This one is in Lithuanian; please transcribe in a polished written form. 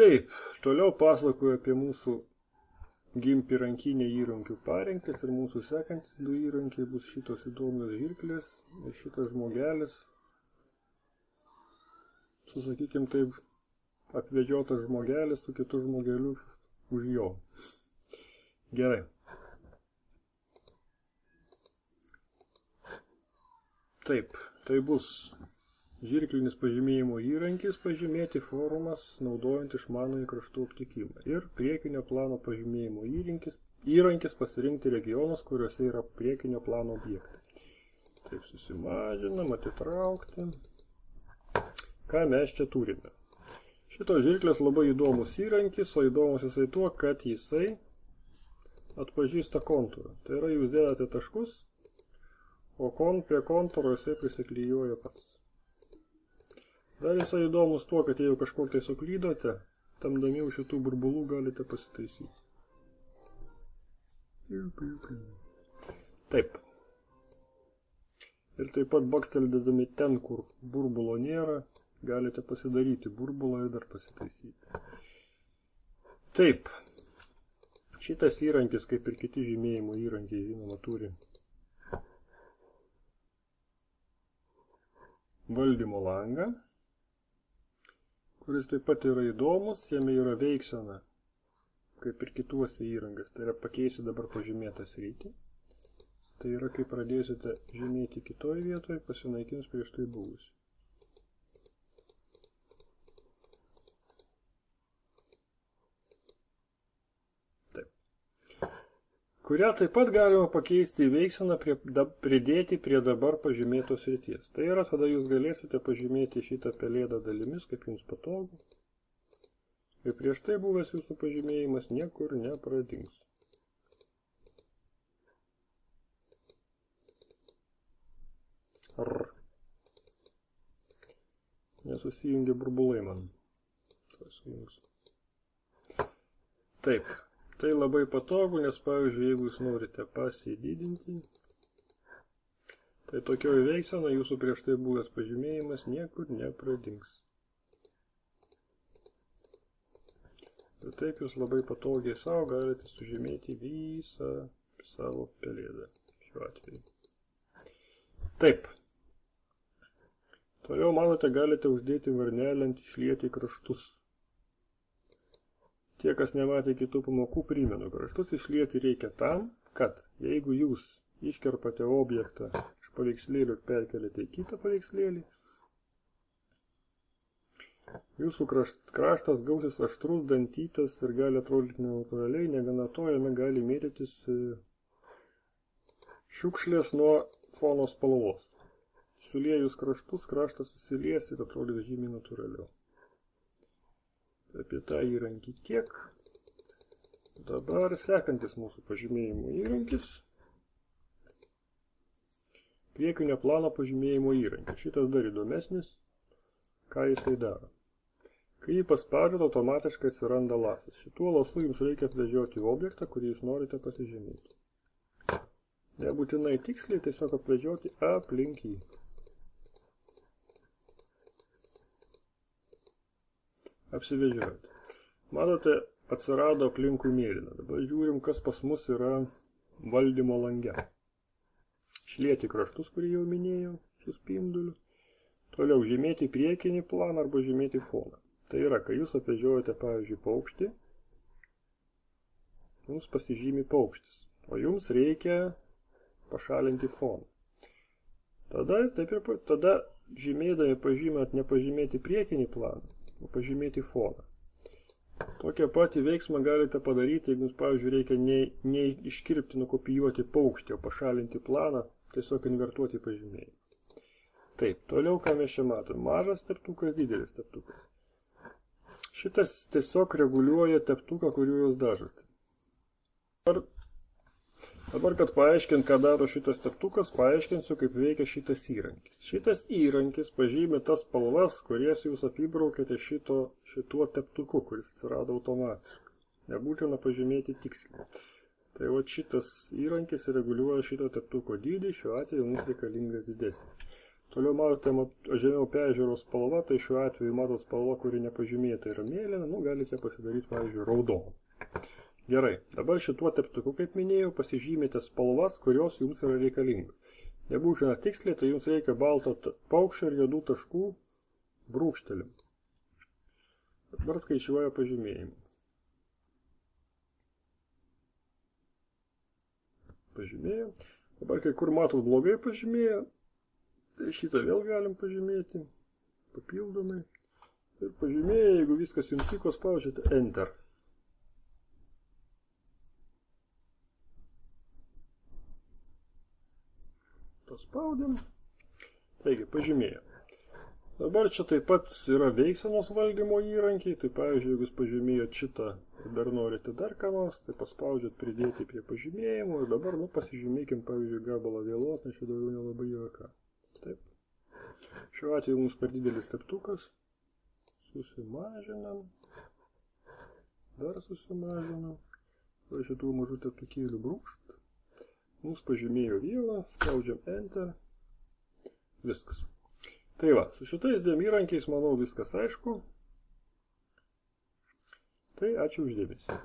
Taip, toliau pasakoju apie mūsų GIMP rankinę įrankių parengtis ir mūsų sekantis du įrankiai bus šitos įdomios žirklės ir šitas žmogelis su, sakykim taip, apvedžiotas žmogelis su kitu žmogeliu už jo. Gerai. Taip, tai bus žirklinis pažymėjimo įrankis pažymėti formas naudojant išmanųjį kraštų aptikimą ir priekinio plano pažymėjimo įrankis pasirinkti regionus, kuriuose yra priekinio plano objektai. Taip, susimažinam, atitraukti. Ką mes čia turime? Šitos žirklės labai įdomus įrankis, o įdomus jisai tuo, kad jisai atpažįsta kontūrą. Tai yra, jūs dėdate taškus, o prie kontūro jisai prisiklijuoja pats. Dar jisai įdomus tuo, kad jeigu kažkur tai suklydote, tamdami už šitų burbulų galite pasitaisyti. Taip. Ir taip pat baksteldėdami ten, kur burbulo nėra, galite pasidaryti burbulą ir dar pasitaisyti. Taip. Šitas įrankis, kaip ir kiti žymėjimo įrankiai, žinoma, turi valdymo langą, kuris taip pat yra įdomus, jame yra veiksena, kaip ir kituose įrangas. Tai yra pakeisi dabar pažymėtą sritį. Tai yra, kai pradėsite žymėti kitoje vietoje, pasinaikins prieš tai buvusi. Kurią taip pat galima pakeisti į veikseną pridėti prie dabar pažymėtos srities. Tai yra, tada jūs galėsite pažymėti šitą pelėdą dalimis, kaip jums patogu. Ir prieš tai buvęs jūsų pažymėjimas niekur nepradings. Nesusijungia burbulai man. Taip. Tai labai patogu, nes, pavyzdžiui, jeigu jūs norite pasididinti, tai tokioje veiksena jūsų prieš tai buvęs pažymėjimas niekur nepradings. Ir taip jūs labai patogiai savo galite sužymėti visą savo pelėdą šiuo atveju. Taip. Toliau, manote, galite uždėti varnelę ant išlieti kraštus. Tie, kas nematė kitų pamokų, primenu, kraštus išlieti reikia tam, kad jeigu jūs iškerpate objektą iš paveikslėlių ir perkeliate į kitą paveikslėlį, jūsų kraštas gausis aštrus, dantytas ir gali atrodyti nenatūraliai, negana to, jame gali mėtytis šiukšlės nuo fono spalvos. Suliejus kraštus, kraštas susilies ir atrodys žymiai natūraliau. Apie tą įrankį tiek. Dabar sekantis mūsų pažymėjimo įrankis. Priekinio plano pažymėjimo įrankis. Šitas dar įdomesnis. Ką jisai daro? Kai jį paspaudžiate, automatiškai atsiranda lasas. Šituo lasu jums reikia apvežioti objektą, kurį jūs norite pasižymėti. Nebūtinai tiksliai, tiesiog apvežioti aplink jį. Apsivežiojate. Matote, atsirado aplinkui mėlyna. Dabar žiūrim, kas pas mus yra valdymo lange. Išlieti kraštus, kurį jau minėjau, su spinduliu. Toliau žymėti priekinį planą arba žymėti foną. Tai yra, kai jūs apvežiojate, pavyzdžiui, paukštį, jums pasižymi paukštis, o jums reikia pašalinti foną. Tada žymėdami pažymėt nepažymėti priekinį planą, o pažymėti foną. Tokią patį veiksmą galite padaryti, jeigu jums, pavyzdžiui, reikia ne iškirpti, nukopijuoti paukštį, o pašalinti planą, tiesiog invertuoti pažymėjimą. Taip, toliau ką mes čia matom? Mažas teptukas, didelis teptukas. Šitas tiesiog reguliuoja teptuką, kuriuo jūs dažote. Dabar, kad paaiškint, ką daro šitas teptukas, paaiškinsiu, kaip veikia šitas įrankis. Šitas įrankis pažymė tas spalvas, kurias jūs apibraukėte šituo teptuku, kuris atsirado automatiškai. Nebūtina pažymėti tiksliai. Tai va šitas įrankis reguliuoja šito teptuko dydį, šiuo atveju mums reikalingas didesnis. Toliau matote žemiau peržiūros spalva, tai šiuo atveju matot spalva, kuri nepažymėta yra mėlyna, nu galite pasidaryti, pavyzdžiui, raudoną. Gerai, dabar šituo teptuku, kaip minėjau, pasižymėte spalvas, kurios jums yra reikalingos. Nebūtina tiksliai, tai jums reikia balto paukščio ir juodų taškų brūkštelim. Dabar skaičiuoja pažymėjimą. Pažymėjo. Dabar kai kur matot blogai pažymėjo, tai šitą vėl galim pažymėti papildomai. Ir pažymėję, jeigu viskas jums tiko, spaudžiate Enter. Paspaudėm. Taigi, pažymėjo. Dabar čia taip pat yra veiksenos valdymo įrankiai. Tai pavyzdžiui, jeigu jūs pažymėjot šitą ir dar norite dar ką nors, tai paspaudžiat pridėti prie pažymėjimų. Ir dabar, pasižymėkim, pavyzdžiui, gabalą vėlos, nes čia daugiau nelabai yra ką. Taip. Šiuo atveju mums per didelis teptukas. Susimažinam. Dar susimažinam. Va šitų mažų teptukėlių brūkšt. Mums pažymėjo vėlą, spaudžiam Enter. Viskas. Tai va, su šitais dviem įrankiais, manau, viskas aišku. Tai ačiū uždėmesį.